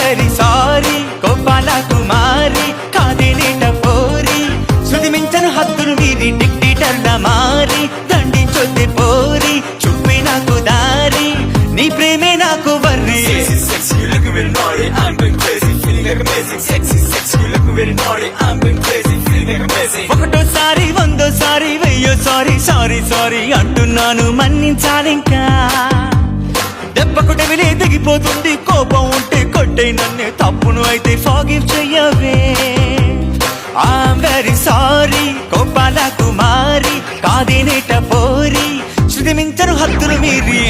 Very sorry Gopala కుమారి కాదేనేట పోరి శృతి మించను హద్దులు మీరి డిక్టేటర్ల మారి దండించొద్ది పోరి చూపి నాకు దారి నీ ప్రేమే నాకు worry Sexy, you looking very naughty, I'm going crazy, feeling like amazing. Sexy, you looking very naughty, I'm going crazy, feeling like amazing. ఒకటోసారి వందోసారి వెయ్యో సారీ సారీ సారీ అంటున్నాను మన్నించాలింకా దెబ్బకు డెవిలే దిగిపోతుంది కోపం ఉంటే కొట్టే నన్ను తప్పును అయితే ఫాగివ్ చెయ్యవే ఐఎమ్ వెరీ సారీ గోపాల కుమారి కాదేనేట పోరి శృతి మించను హద్దులు మీరి